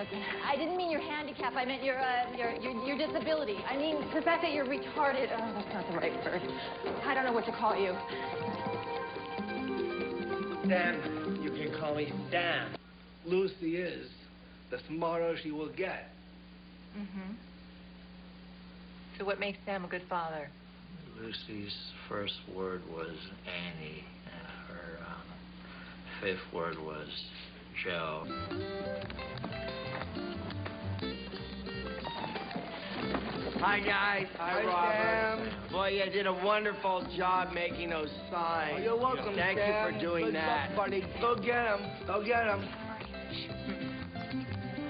husband. I didn't mean your handicap. I meant your disability. I mean the fact that you're retarded. Oh, that's not the right word. I don't know what to call you. Dan, you can call me Dan. Lucy is, the smarter she will get. Mm-hmm. So what makes Sam a good father? Lucy's first word was Annie, and her fifth word was Joe. Hi, guys. Hi, Robert. Sam. Boy, you did a wonderful job making those signs. Oh, you're welcome, Thank Sam. you for doing Good that. luck, buddy. Go get him. Go get him.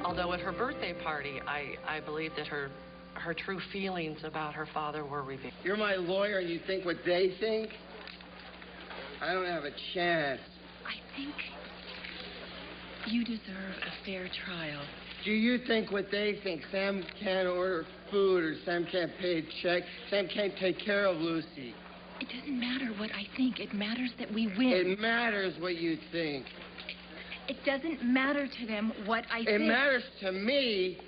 Although at her birthday party, I believe that her true feelings about her father were revealed. You're my lawyer and you think what they think? I don't have a chance. I think you deserve a fair trial. Do you think what they think? Sam can't order food, or Sam can't pay a check, Sam can't take care of Lucy. It doesn't matter what I think. It matters that we win. It matters what you think. It doesn't matter to them what I think. It matters to me.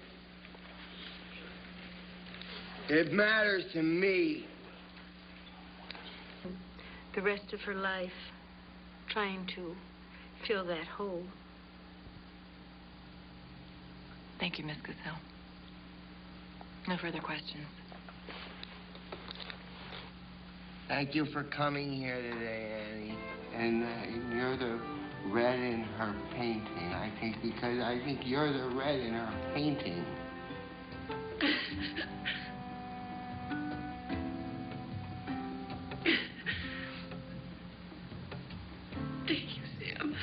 It matters to me. The rest of her life trying to fill that hole. Thank you, Miss Gazelle. No further questions. Thank you for coming here today, Annie. And you're the red in her painting, I think, because I think you're the red in her painting. Thank you, Sam.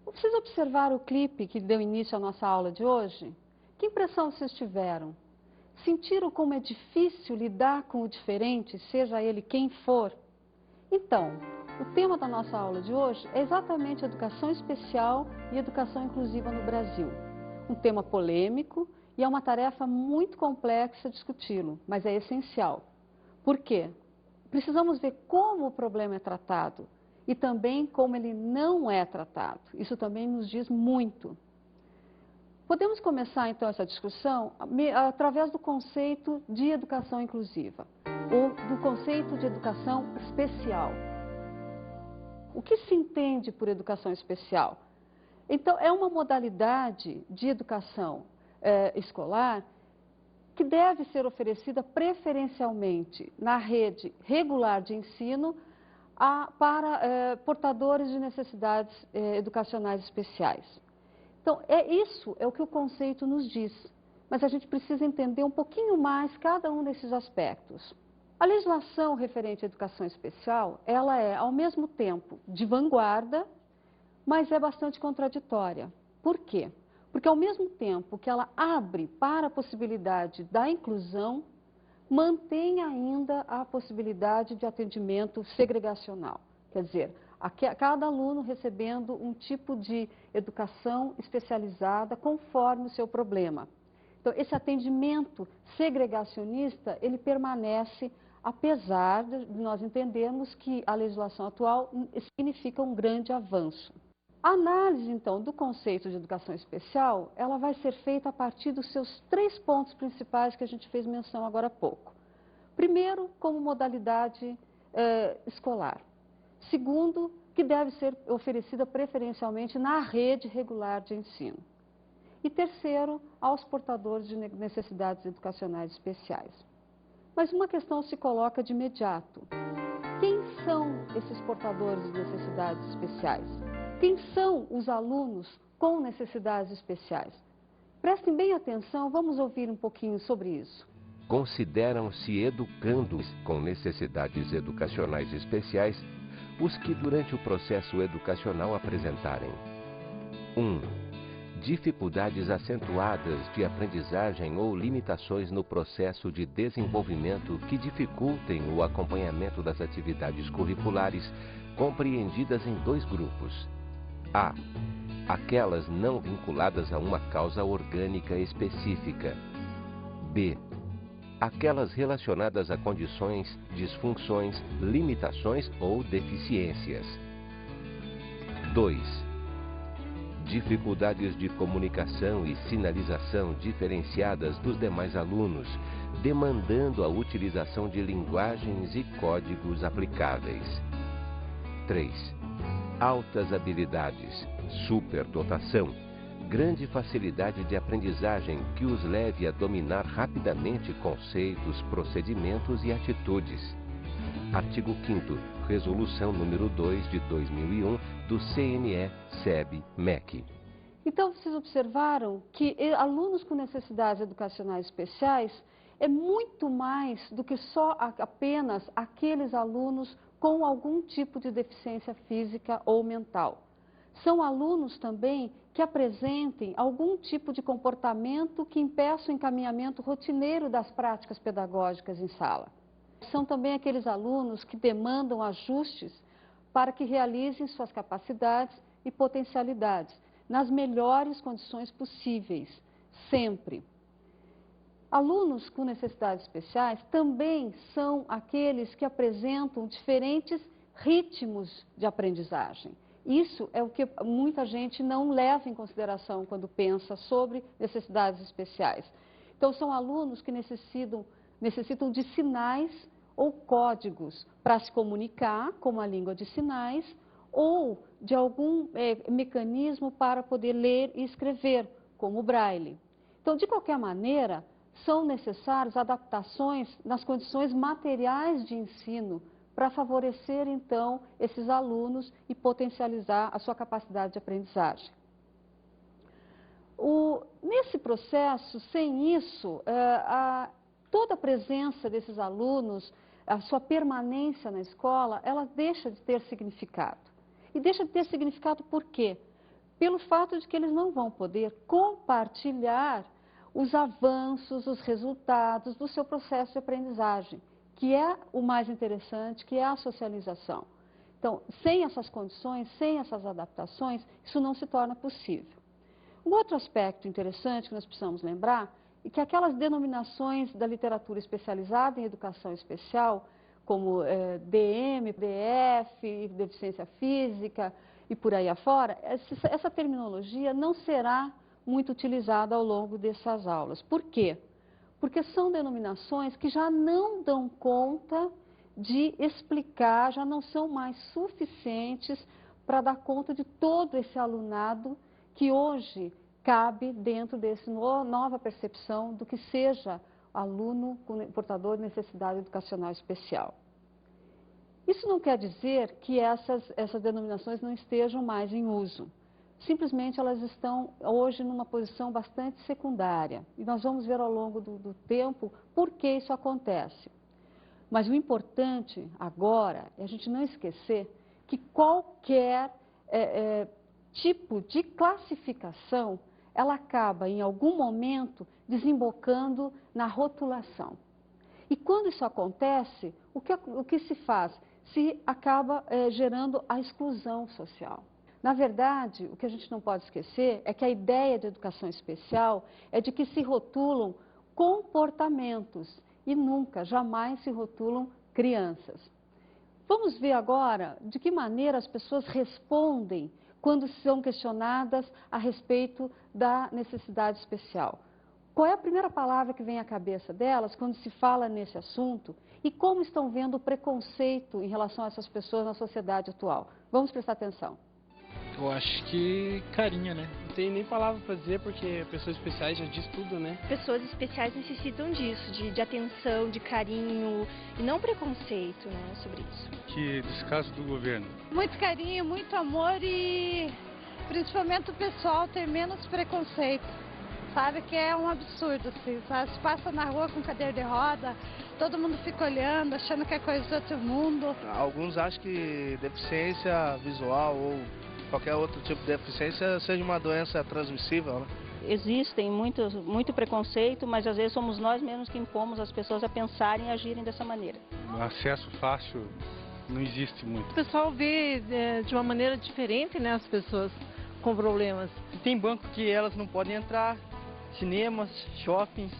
Vocês observaram o clipe que deu início à nossa aula de hoje? Que impressão vocês tiveram? Sentiram como é difícil lidar com o diferente, seja ele quem for? Então, o tema da nossa aula de hoje é exatamente educação especial e educação inclusiva no Brasil. Um tema polêmico e é uma tarefa muito complexa discuti-lo, mas é essencial. Por quê? Precisamos ver como o problema é tratado e também como ele não é tratado. Isso também nos diz muito. Podemos começar, então, essa discussão através do conceito de educação inclusiva, ou do conceito de educação especial. O que se entende por educação especial? Então, é uma modalidade de educação escolar que deve ser oferecida preferencialmente na rede regular de ensino para portadores de necessidades educacionais especiais. Então, isso é o que o conceito nos diz, mas a gente precisa entender um pouquinho mais cada um desses aspectos. A legislação referente à educação especial, ela é, ao mesmo tempo, de vanguarda, mas é bastante contraditória. Por quê? Porque, ao mesmo tempo que ela abre para a possibilidade da inclusão, mantém ainda a possibilidade de atendimento segregacional. Quer dizer, cada aluno recebendo um tipo de educação especializada conforme o seu problema. Então, esse atendimento segregacionista, ele permanece, apesar de nós entendermos que a legislação atual significa um grande avanço. A análise, então, do conceito de educação especial, ela vai ser feita a partir dos seus 3 pontos principais que a gente fez menção agora há pouco. Primeiro, como modalidade escolar. Segundo, que deve ser oferecida preferencialmente na rede regular de ensino. E terceiro, aos portadores de necessidades educacionais especiais. Mas uma questão se coloca de imediato. Quem são esses portadores de necessidades especiais? Quem são os alunos com necessidades especiais? Prestem bem atenção, vamos ouvir um pouquinho sobre isso. Consideram-se educandos com necessidades educacionais especiais os que durante o processo educacional apresentarem 1. dificuldades acentuadas de aprendizagem ou limitações no processo de desenvolvimento que dificultem o acompanhamento das atividades curriculares, compreendidas em 2 grupos. A. Aquelas não vinculadas a uma causa orgânica específica. B. Aquelas relacionadas a condições, disfunções, limitações ou deficiências. 2. Dificuldades de comunicação e sinalização diferenciadas dos demais alunos, demandando a utilização de linguagens e códigos aplicáveis. 3. Altas habilidades, superdotação, grande facilidade de aprendizagem que os leve a dominar rapidamente conceitos, procedimentos e atitudes. Artigo 5º, Resolução número 2 de 2001 do CNE-SEB-MEC. Então, vocês observaram que alunos com necessidades educacionais especiais é muito mais do que só apenas aqueles alunos com algum tipo de deficiência física ou mental. São alunos também que apresentem algum tipo de comportamento que impeça o encaminhamento rotineiro das práticas pedagógicas em sala. São também aqueles alunos que demandam ajustes para que realizem suas capacidades e potencialidades nas melhores condições possíveis, sempre. Alunos com necessidades especiais também são aqueles que apresentam diferentes ritmos de aprendizagem. Isso é o que muita gente não leva em consideração quando pensa sobre necessidades especiais. Então, são alunos que necessitam de sinais ou códigos para se comunicar, como a língua de sinais, ou de algum mecanismo para poder ler e escrever, como o braille. Então, de qualquer maneira, são necessárias adaptações nas condições materiais de ensino para favorecer, então, esses alunos e potencializar a sua capacidade de aprendizagem. Nesse processo, sem isso, toda a presença desses alunos, a sua permanência na escola, ela deixa de ter significado. E deixa de ter significado por quê? Pelo fato de que eles não vão poder compartilhar os avanços, os resultados do seu processo de aprendizagem, que é o mais interessante, que é a socialização. Então, sem essas condições, sem essas adaptações, isso não se torna possível. Um outro aspecto interessante que nós precisamos lembrar é que aquelas denominações da literatura especializada em educação especial, como DM, DF, deficiência física e por aí afora, essa terminologia não será muito utilizada ao longo dessas aulas. Por quê? Porque são denominações que já não dão conta de explicar, já não são mais suficientes para dar conta de todo esse alunado que hoje cabe dentro dessa nova percepção do que seja aluno portador de necessidade educacional especial. Isso não quer dizer que essas denominações não estejam mais em uso. Simplesmente elas estão hoje numa posição bastante secundária. E nós vamos ver ao longo do tempo por que isso acontece. Mas o importante agora é a gente não esquecer que qualquer tipo de classificação, ela acaba em algum momento desembocando na rotulação. E quando isso acontece, o que se faz? Se acaba gerando a exclusão social. Na verdade, o que a gente não pode esquecer é que a ideia de educação especial é de que se rotulam comportamentos e nunca, jamais se rotulam crianças. Vamos ver agora de que maneira as pessoas respondem quando são questionadas a respeito da necessidade especial. Qual é a primeira palavra que vem à cabeça delas quando se fala nesse assunto e como estão vendo o preconceito em relação a essas pessoas na sociedade atual? Vamos prestar atenção. Eu acho que carinha, né? Não tem nem palavra para dizer porque pessoas especiais já diz tudo, né? Pessoas especiais necessitam disso, de atenção, de carinho e não preconceito, né, sobre isso. Que descaso do governo. Muito carinho, muito amor e principalmente o pessoal ter menos preconceito. Sabe que é um absurdo, assim, sabe? Se passa na rua com cadeira de roda, todo mundo fica olhando, achando que é coisa de outro mundo. Alguns acham que deficiência visual ou qualquer outro tipo de deficiência seja uma doença transmissível, né? Existem muito preconceito, mas às vezes somos nós mesmos que impomos as pessoas a pensarem e agirem dessa maneira. O acesso fácil não existe muito. O pessoal vê de uma maneira diferente, né, as pessoas com problemas. Tem banco que elas não podem entrar, cinemas, shoppings.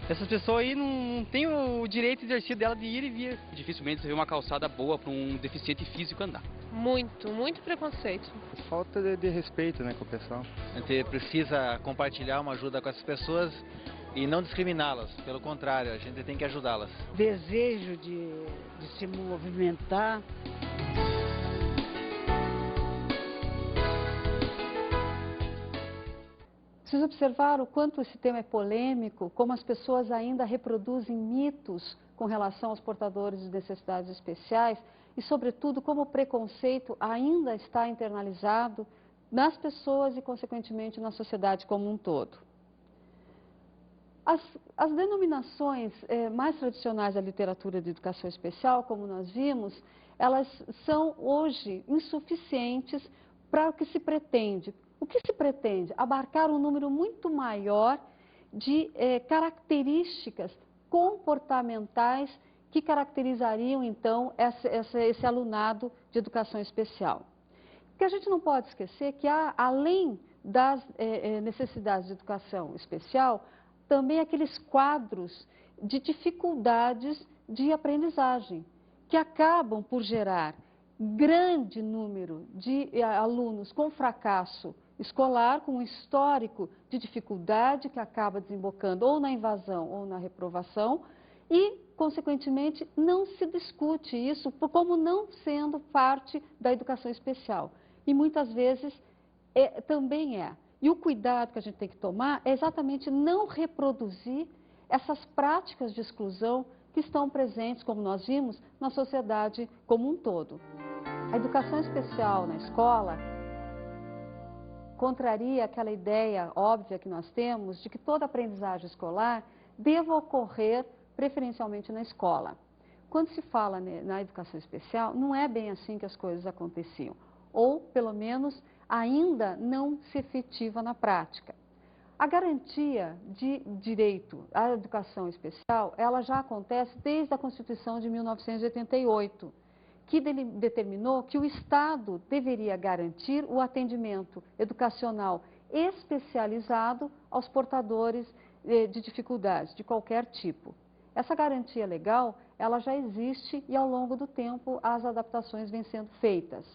Essas pessoas aí não têm o direito exercido dela de ir e vir. Dificilmente você vê uma calçada boa para um deficiente físico andar. Muito preconceito. Falta de respeito, né, com o pessoal. A gente precisa compartilhar uma ajuda com essas pessoas e não discriminá-las. Pelo contrário, a gente tem que ajudá-las. Desejo de se movimentar. Preciso observar o quanto esse tema é polêmico, como as pessoas ainda reproduzem mitos com relação aos portadores de necessidades especiais e, sobretudo, como o preconceito ainda está internalizado nas pessoas e, consequentemente, na sociedade como um todo. As denominações mais tradicionais da literatura de educação especial, como nós vimos, elas são hoje insuficientes para o que se pretende. O que se pretende? Abarcar um número muito maior de características comportamentais que caracterizariam, então, esse alunado de educação especial. O que a gente não pode esquecer é que, além das necessidades de educação especial, também aqueles quadros de dificuldades de aprendizagem, que acabam por gerar grande número de alunos com fracasso escolar, com um histórico de dificuldade que acaba desembocando ou na invasão ou na reprovação e, consequentemente, não se discute isso como não sendo parte da educação especial. E muitas vezes também é. E o cuidado que a gente tem que tomar é exatamente não reproduzir essas práticas de exclusão que estão presentes, como nós vimos, na sociedade como um todo. A educação especial na escola contraria aquela ideia óbvia que nós temos de que toda aprendizagem escolar deva ocorrer preferencialmente na escola. Quando se fala na educação especial, não é bem assim que as coisas aconteciam, ou, pelo menos, ainda não se efetiva na prática. A garantia de direito à educação especial, ela já acontece desde a Constituição de 1988, que determinou que o Estado deveria garantir o atendimento educacional especializado aos portadores de dificuldades de qualquer tipo. Essa garantia legal, ela já existe e ao longo do tempo as adaptações vêm sendo feitas.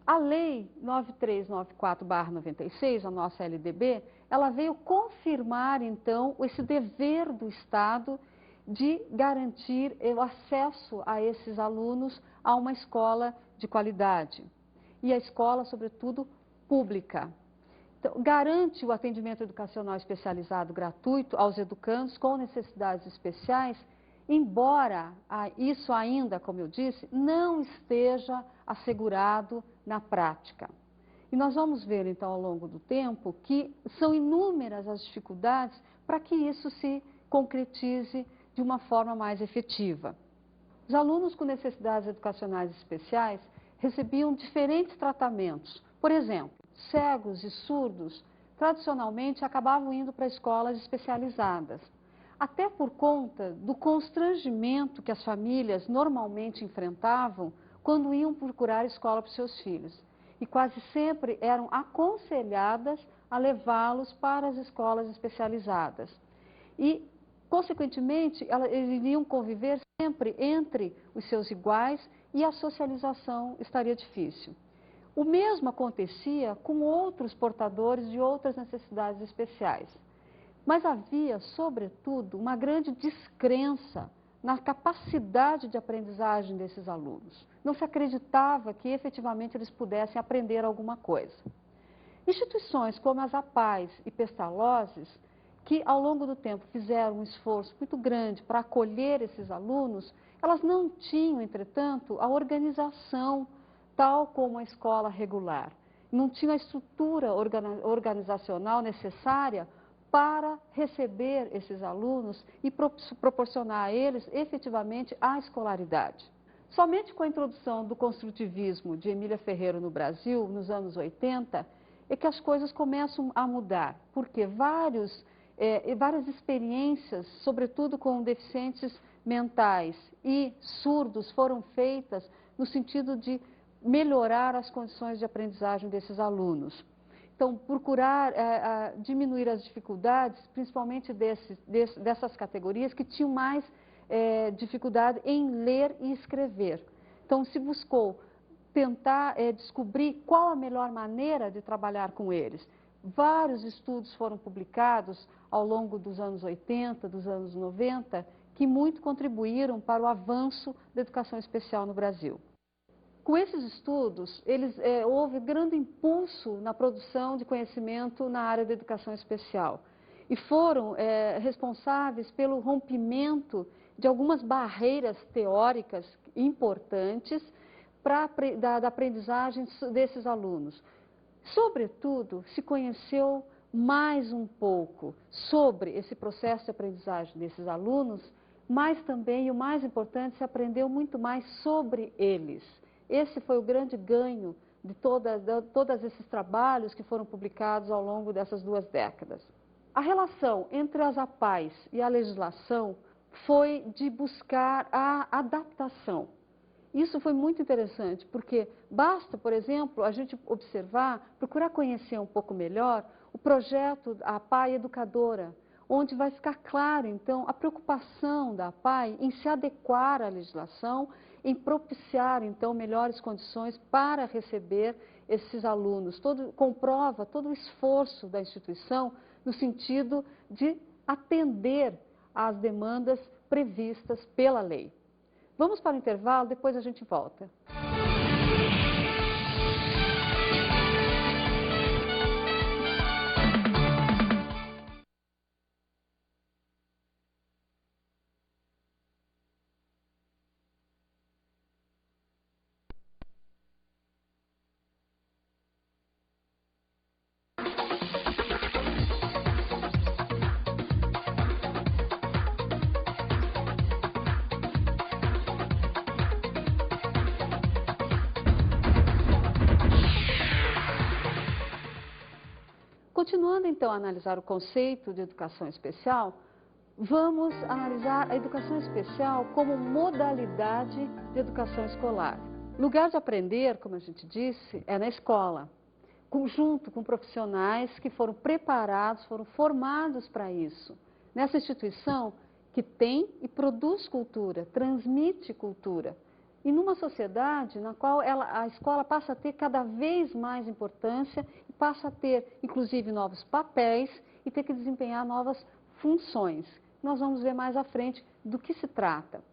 A Lei 9394/96, a nossa LDB, ela veio confirmar então esse dever do Estado de garantir o acesso a esses alunos a uma escola de qualidade. E a escola, sobretudo, pública. Então, garante o atendimento educacional especializado gratuito aos educandos com necessidades especiais, embora isso ainda, como eu disse, não esteja assegurado na prática. E nós vamos ver, então, ao longo do tempo, que são inúmeras as dificuldades para que isso se concretize de uma forma mais efetiva. Os alunos com necessidades educacionais especiais recebiam diferentes tratamentos. Por exemplo, cegos e surdos, tradicionalmente, acabavam indo para escolas especializadas, até por conta do constrangimento que as famílias normalmente enfrentavam quando iam procurar escola para os seus filhos. E quase sempre eram aconselhadas a levá-los para as escolas especializadas. E, consequentemente, eles iriam conviver sempre entre os seus iguais e a socialização estaria difícil. O mesmo acontecia com outros portadores de outras necessidades especiais. Mas havia, sobretudo, uma grande descrença na capacidade de aprendizagem desses alunos. Não se acreditava que efetivamente eles pudessem aprender alguma coisa. Instituições como as APAES e Pestalozzi, que ao longo do tempo fizeram um esforço muito grande para acolher esses alunos, elas não tinham, entretanto, a organização tal como a escola regular. Não tinham a estrutura organizacional necessária para receber esses alunos e proporcionar a eles efetivamente a escolaridade. Somente com a introdução do construtivismo de Emília Ferreiro no Brasil, nos anos 80, é que as coisas começam a mudar, porque várias experiências, sobretudo com deficientes mentais e surdos, foram feitas no sentido de melhorar as condições de aprendizagem desses alunos. Então, procurar diminuir as dificuldades, principalmente dessas categorias que tinham mais dificuldade em ler e escrever. Então, se buscou tentar descobrir qual a melhor maneira de trabalhar com eles. Vários estudos foram publicados ao longo dos anos 80, dos anos 90, que muito contribuíram para o avanço da educação especial no Brasil. Com esses estudos, houve grande impulso na produção de conhecimento na área da educação especial e foram responsáveis pelo rompimento de algumas barreiras teóricas importantes da aprendizagem desses alunos. Sobretudo, se conheceu mais um pouco sobre esse processo de aprendizagem desses alunos, mas também, e o mais importante, se aprendeu muito mais sobre eles. Esse foi o grande ganho de todos esses trabalhos que foram publicados ao longo dessas 2 décadas. A relação entre as APAES e a legislação foi de buscar a adaptação. Isso foi muito interessante, porque basta, por exemplo, a gente observar, procurar conhecer um pouco melhor o projeto APAE Educadora, onde vai ficar claro, então, a preocupação da APAE em se adequar à legislação, em propiciar, então, melhores condições para receber esses alunos. Comprova todo o esforço da instituição no sentido de atender às demandas previstas pela lei. Vamos para o intervalo, depois a gente volta. Continuando então a analisar o conceito de educação especial, vamos analisar a educação especial como modalidade de educação escolar. Lugar de aprender, como a gente disse, é na escola, junto com profissionais que foram preparados, foram formados para isso. Nessa instituição que tem e produz cultura, transmite cultura. E numa sociedade na qual a escola passa a ter cada vez mais importância e passa a ter, inclusive, novos papéis e ter que desempenhar novas funções. Nós vamos ver mais à frente do que se trata.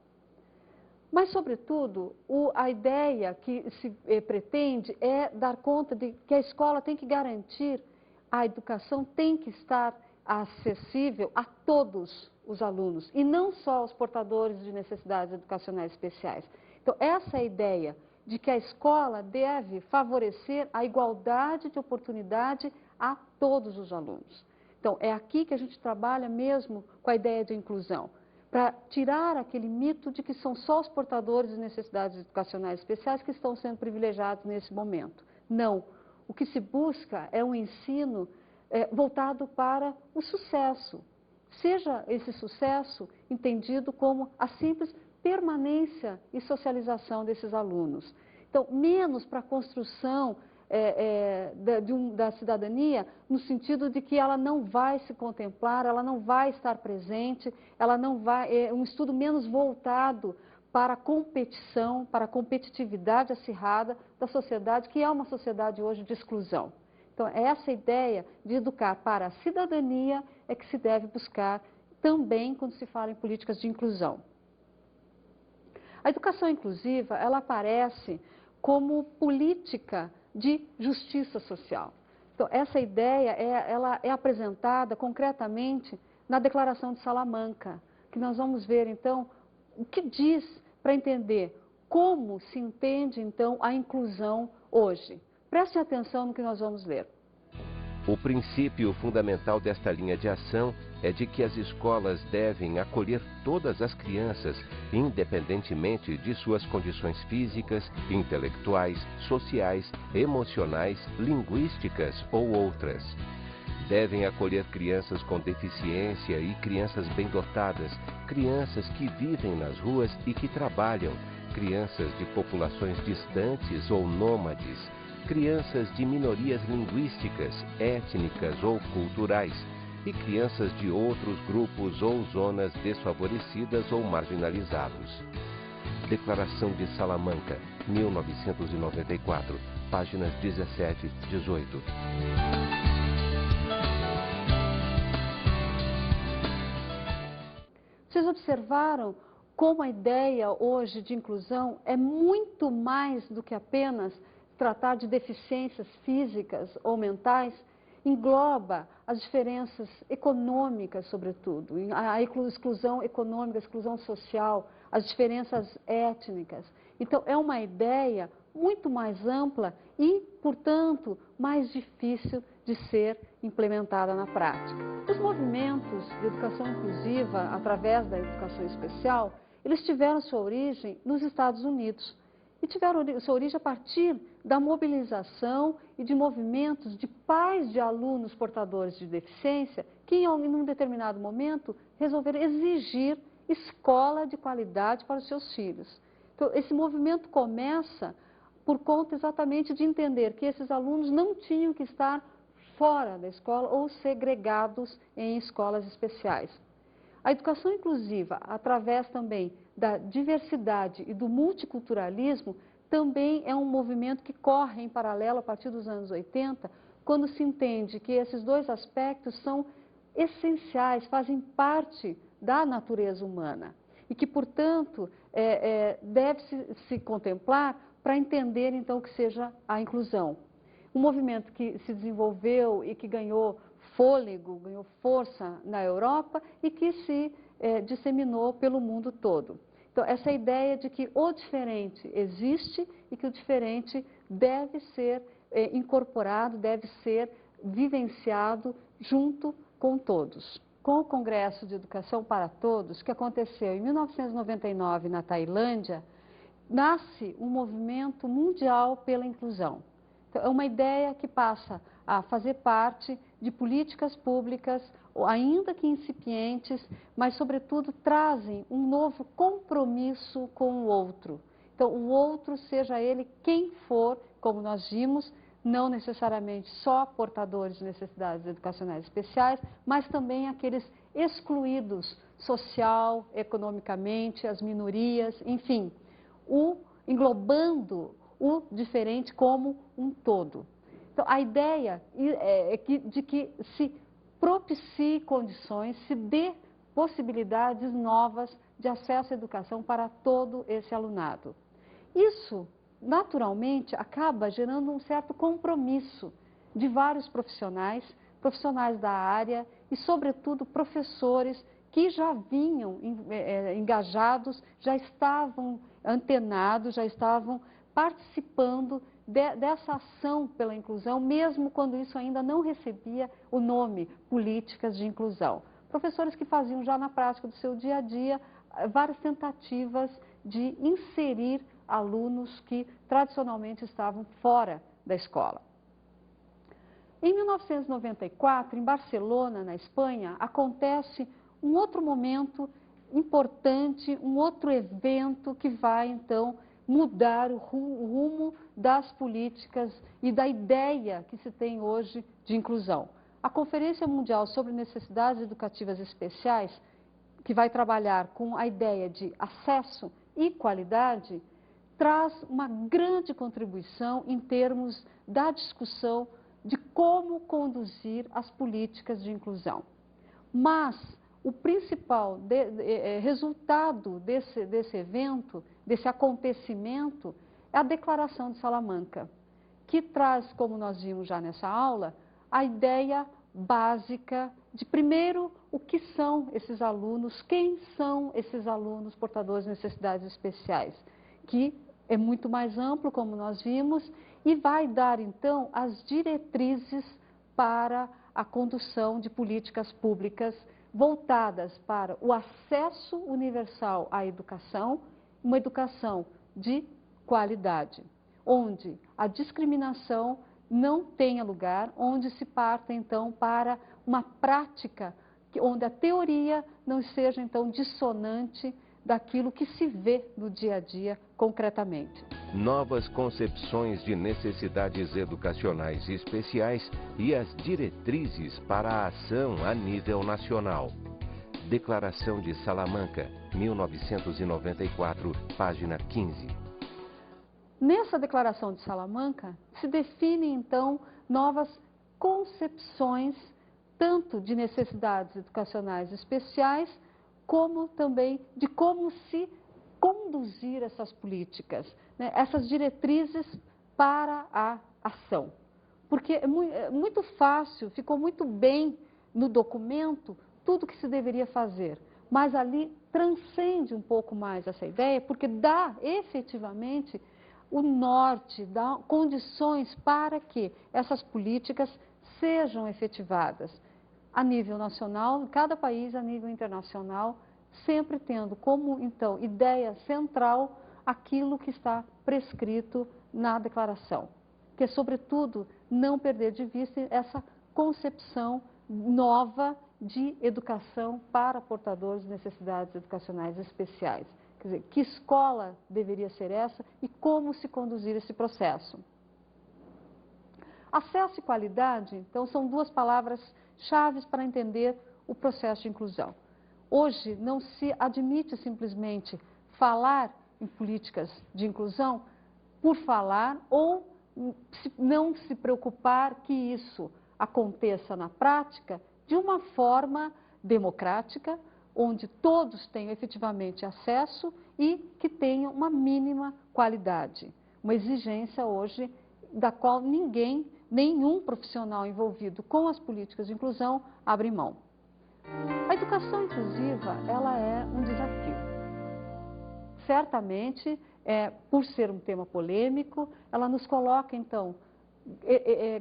Mas, sobretudo, a ideia que se pretende é dar conta de que a escola tem que garantir, a educação tem que estar acessível a todos os alunos e não só aos portadores de necessidades educacionais especiais. Então, essa é a ideia de que a escola deve favorecer a igualdade de oportunidade a todos os alunos. Então, é aqui que a gente trabalha mesmo com a ideia de inclusão, para tirar aquele mito de que são só os portadores de necessidades educacionais especiais que estão sendo privilegiados nesse momento. Não. O que se busca é um ensino voltado para o sucesso. Seja esse sucesso entendido como a simples permanência e socialização desses alunos. Então, menos para a construção da cidadania, no sentido de que ela não vai se contemplar, ela não vai estar presente, ela não vai, um estudo menos voltado para a competição, para a competitividade acirrada da sociedade, que é uma sociedade hoje de exclusão. Então, essa ideia de educar para a cidadania é que se deve buscar também quando se fala em políticas de inclusão. A educação inclusiva, ela aparece como política de justiça social. Então, essa ideia ela é apresentada concretamente na Declaração de Salamanca, que nós vamos ver, então, o que diz para entender como se entende, então, a inclusão hoje. Prestem atenção no que nós vamos ler. O princípio fundamental desta linha de ação é de que as escolas devem acolher todas as crianças, independentemente de suas condições físicas, intelectuais, sociais, emocionais, linguísticas ou outras. Devem acolher crianças com deficiência e crianças bem dotadas, crianças que vivem nas ruas e que trabalham, crianças de populações distantes ou nômades, crianças de minorias linguísticas, étnicas ou culturais, e crianças de outros grupos ou zonas desfavorecidas ou marginalizados. Declaração de Salamanca, 1994, páginas 17 e 18. Vocês observaram como a ideia hoje de inclusão é muito mais do que apenas tratar de deficiências físicas ou mentais, engloba as diferenças econômicas, sobretudo, a exclusão econômica, a exclusão social, as diferenças étnicas. Então, é uma ideia muito mais ampla e, portanto, mais difícil de ser implementada na prática. Os movimentos de educação inclusiva, através da educação especial, eles tiveram sua origem nos Estados Unidos e tiveram sua origem a partir da mobilização e de movimentos de pais de alunos portadores de deficiência que, em um determinado momento, resolveram exigir escola de qualidade para os seus filhos. Então, esse movimento começa por conta exatamente de entender que esses alunos não tinham que estar fora da escola ou segregados em escolas especiais. A educação inclusiva, através também da diversidade e do multiculturalismo, também é um movimento que corre em paralelo a partir dos anos 80, quando se entende que esses dois aspectos são essenciais, fazem parte da natureza humana e que, portanto, deve-se se contemplar para entender, então, o que seja a inclusão. Um movimento que se desenvolveu e que ganhou fôlego, ganhou força na Europa e que se disseminou pelo mundo todo. Então, essa ideia de que o diferente existe e que o diferente deve ser incorporado, deve ser vivenciado junto com todos. Com o Congresso de Educação para Todos, que aconteceu em 1999 na Tailândia, nasce um movimento mundial pela inclusão. Então, é uma ideia que passa a fazer parte de políticas públicas, ainda que incipientes, mas, sobretudo, trazem um novo compromisso com o outro. Então, o outro, seja ele quem for, como nós vimos, não necessariamente só portadores de necessidades educacionais especiais, mas também aqueles excluídos social, economicamente, as minorias, enfim, englobando o diferente como um todo. Então, a ideia é de que se propicie condições, se dê possibilidades novas de acesso à educação para todo esse alunado. Isso, naturalmente, acaba gerando um certo compromisso de vários profissionais da área e, sobretudo, professores que já vinham engajados, já estavam antenados, já estavam participando dessa ação pela inclusão, mesmo quando isso ainda não recebia o nome políticas de inclusão. Professores que faziam já na prática do seu dia a dia várias tentativas de inserir alunos que tradicionalmente estavam fora da escola. Em 1994, em Barcelona, na Espanha, acontece um outro momento importante, um outro evento que vai, então, mudar o rumo das políticas e da ideia que se tem hoje de inclusão. A Conferência Mundial sobre Necessidades Educativas Especiais, que vai trabalhar com a ideia de acesso e qualidade, traz uma grande contribuição em termos da discussão de como conduzir as políticas de inclusão. Mas o principal resultado desse evento, desse acontecimento, é a Declaração de Salamanca, que traz, como nós vimos já nessa aula, a ideia básica de, primeiro, o que são esses alunos, quem são esses alunos portadores de necessidades especiais, que é muito mais amplo, como nós vimos, e vai dar, então, as diretrizes para a condução de políticas públicas voltadas para o acesso universal à educação, uma educação de qualidade, onde a discriminação não tenha lugar, onde se parta, então, para uma prática onde a teoria não seja, então, dissonante daquilo que se vê no dia a dia concretamente. Novas concepções de necessidades educacionais especiais e as diretrizes para a ação a nível nacional. Declaração de Salamanca, 1994, página 15. Nessa Declaração de Salamanca, se definem, então, novas concepções, tanto de necessidades educacionais especiais, como também de como se conduzir essas políticas, né, essas diretrizes para a ação. Porque é muito fácil, ficou muito bem no documento tudo que se deveria fazer, mas ali transcende um pouco mais essa ideia, porque dá efetivamente o norte, dá condições para que essas políticas sejam efetivadas a nível nacional, em cada país, a nível internacional, sempre tendo como, então, ideia central aquilo que está prescrito na declaração, que é, sobretudo, não perder de vista essa concepção nova de educação para portadores de necessidades educacionais especiais. Quer dizer, que escola deveria ser essa e como se conduzir esse processo. Acesso e qualidade, então, são duas palavras-chave para entender o processo de inclusão. Hoje, não se admite simplesmente falar em políticas de inclusão por falar ou não se preocupar que isso aconteça na prática de uma forma democrática, onde todos tenham efetivamente acesso e que tenham uma mínima qualidade. Uma exigência hoje da qual nenhum profissional envolvido com as políticas de inclusão abre mão. A educação inclusiva, ela é um desafio. Certamente, por ser um tema polêmico, ela nos coloca, então,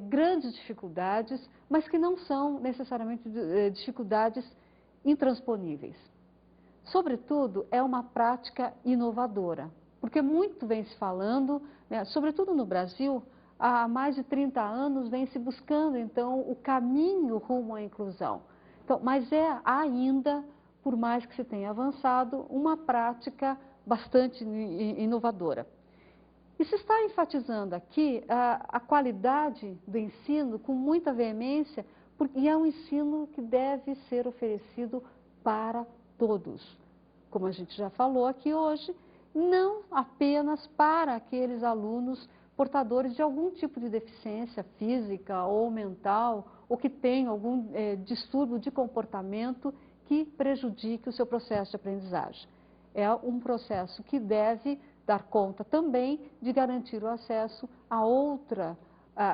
grandes dificuldades, mas que não são necessariamente dificuldades intransponíveis. Sobretudo, é uma prática inovadora, porque muito vem se falando, né, sobretudo no Brasil, há mais de 30 anos vem se buscando, então, o caminho rumo à inclusão. Então, mas é ainda, por mais que se tenha avançado, uma prática bastante inovadora. E se está enfatizando aqui a qualidade do ensino com muita veemência, porque é um ensino que deve ser oferecido para todos. Como a gente já falou aqui hoje, não apenas para aqueles alunos portadores de algum tipo de deficiência física ou mental, ou que tenham algum distúrbio de comportamento que prejudique o seu processo de aprendizagem. É um processo que deve dar conta também de garantir o acesso a outra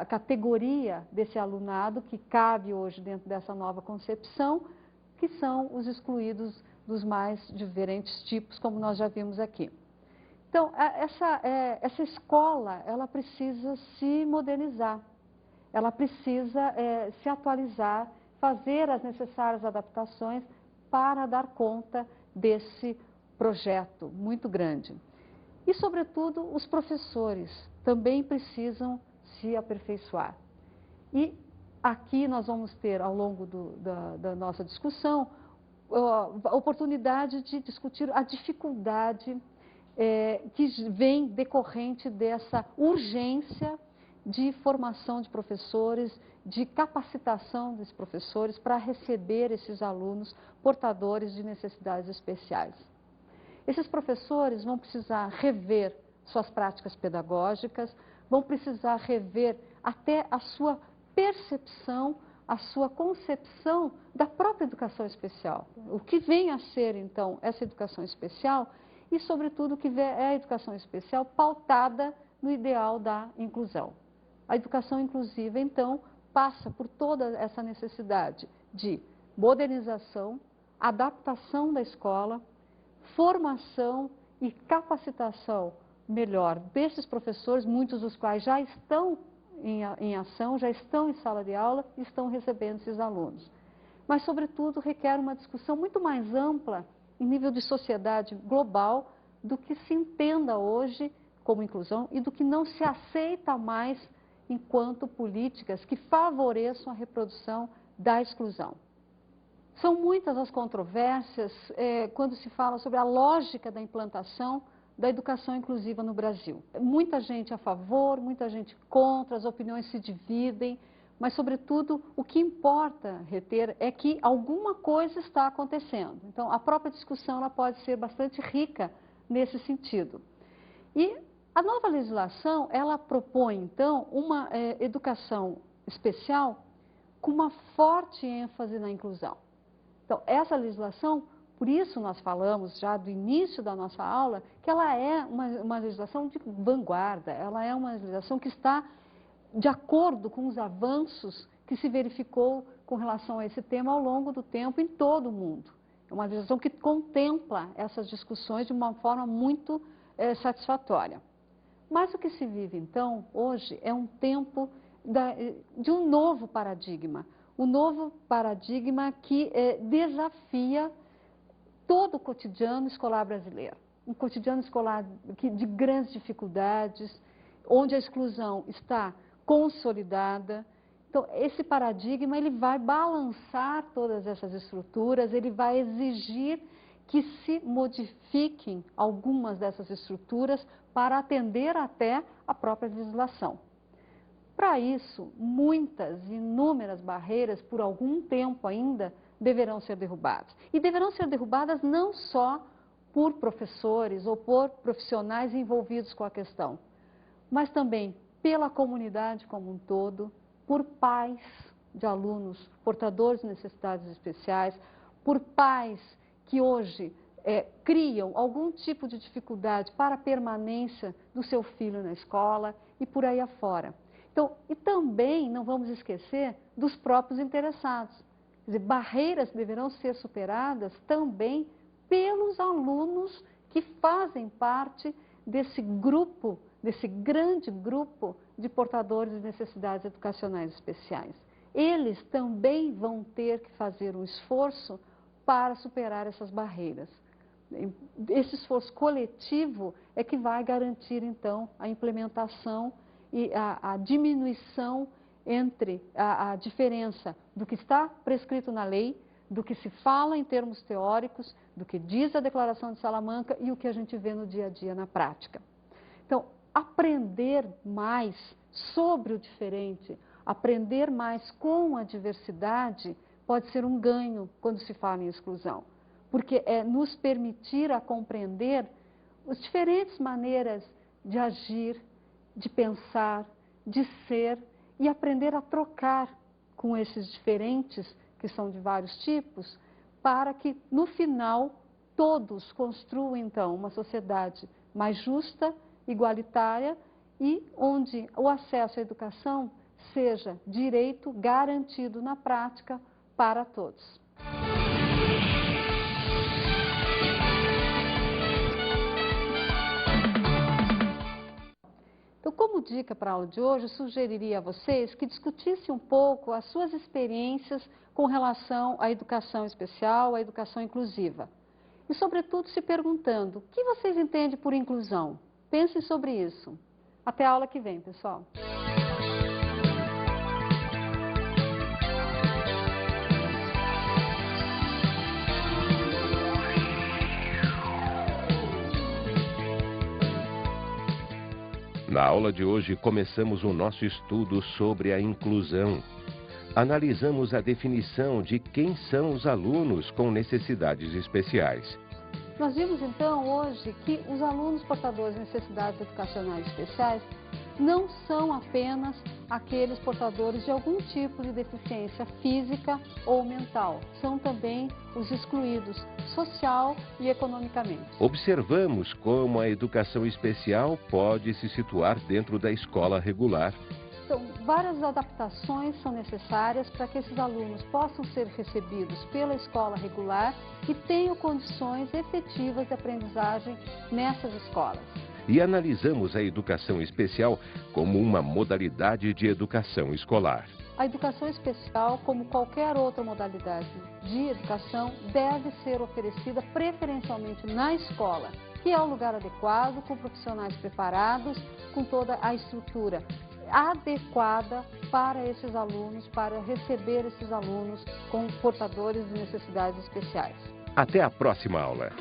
categoria desse alunado que cabe hoje dentro dessa nova concepção, que são os excluídos dos mais diferentes tipos, como nós já vimos aqui. Então, essa escola, ela precisa se modernizar, ela precisa se atualizar, fazer as necessárias adaptações para dar conta desse projeto muito grande. E, sobretudo, os professores também precisam se aperfeiçoar. E aqui nós vamos ter, ao longo da nossa discussão, a oportunidade de discutir a dificuldade que vem decorrente dessa urgência de formação de professores, de capacitação dos professores para receber esses alunos portadores de necessidades especiais. Esses professores vão precisar rever suas práticas pedagógicas, vão precisar rever até a sua percepção, a sua concepção da própria educação especial. O que vem a ser, então, essa educação especial e, sobretudo, o que é a educação especial pautada no ideal da inclusão. A educação inclusiva, então, passa por toda essa necessidade de modernização, adaptação da escola, formação e capacitação melhor desses professores, muitos dos quais já estão em ação, já estão em sala de aula e estão recebendo esses alunos. mas, sobretudo, requer uma discussão muito mais ampla em nível de sociedade global do que se entenda hoje como inclusão e do que não se aceita mais enquanto políticas que favoreçam a reprodução da exclusão. São muitas as controvérsias quando se fala sobre a lógica da implantação da educação inclusiva no Brasil. Muita gente a favor, muita gente contra, as opiniões se dividem, mas, sobretudo, o que importa reter é que alguma coisa está acontecendo. Então, a própria discussão ela pode ser bastante rica nesse sentido. E a nova legislação, ela propõe, então, uma educação especial com uma forte ênfase na inclusão. Então, essa legislação, por isso nós falamos já do início da nossa aula, que ela é uma legislação de vanguarda, ela é uma legislação que está de acordo com os avanços que se verificou com relação a esse tema ao longo do tempo em todo o mundo. É uma legislação que contempla essas discussões de uma forma muito satisfatória. Mas o que se vive, então, hoje, é um tempo de um novo paradigma. Um novo paradigma que desafia todo o cotidiano escolar brasileiro. Um cotidiano escolar de grandes dificuldades, onde a exclusão está consolidada. Então, esse paradigma ele vai balançar todas essas estruturas, ele vai exigir que se modifiquem algumas dessas estruturas para atender até a própria legislação. Para isso, muitas, inúmeras barreiras, por algum tempo ainda, deverão ser derrubadas. E deverão ser derrubadas não só por professores ou por profissionais envolvidos com a questão, mas também pela comunidade como um todo, por pais de alunos portadores de necessidades especiais, por pais que hoje criam algum tipo de dificuldade para a permanência do seu filho na escola e por aí afora. Então, e também não vamos esquecer dos próprios interessados. Quer dizer, barreiras deverão ser superadas também pelos alunos que fazem parte desse grupo, desse grande grupo de portadores de necessidades educacionais especiais. Eles também vão ter que fazer um esforço para superar essas barreiras. Esse esforço coletivo é que vai garantir, então, a implementação e a diminuição entre a diferença do que está prescrito na lei, do que se fala em termos teóricos, do que diz a Declaração de Salamanca e o que a gente vê no dia a dia na prática. Então, aprender mais sobre o diferente, aprender mais com a diversidade, pode ser um ganho quando se fala em exclusão, porque é nos permitir a compreender as diferentes maneiras de agir, de pensar, de ser e aprender a trocar com esses diferentes, que são de vários tipos, para que, no final, todos construam, então, uma sociedade mais justa, igualitária e onde o acesso à educação seja direito garantido na prática para todos. Então, como dica para a aula de hoje, eu sugeriria a vocês que discutissem um pouco as suas experiências com relação à educação especial, à educação inclusiva. E, sobretudo, se perguntando, o que vocês entendem por inclusão? Pensem sobre isso. Até a aula que vem, pessoal. Na aula de hoje, começamos o nosso estudo sobre a inclusão. Analisamos a definição de quem são os alunos com necessidades especiais. Nós vimos, então, hoje que os alunos portadores de necessidades educacionais especiais não são apenas aqueles portadores de algum tipo de deficiência física ou mental. São também os excluídos social e economicamente. Observamos como a educação especial pode se situar dentro da escola regular. Então, várias adaptações são necessárias para que esses alunos possam ser recebidos pela escola regular e tenham condições efetivas de aprendizagem nessas escolas. E analisamos a educação especial como uma modalidade de educação escolar. A educação especial, como qualquer outra modalidade de educação, deve ser oferecida preferencialmente na escola, que é o lugar adequado, com profissionais preparados, com toda a estrutura adequada para esses alunos, para receber esses alunos com portadores de necessidades especiais. Até a próxima aula.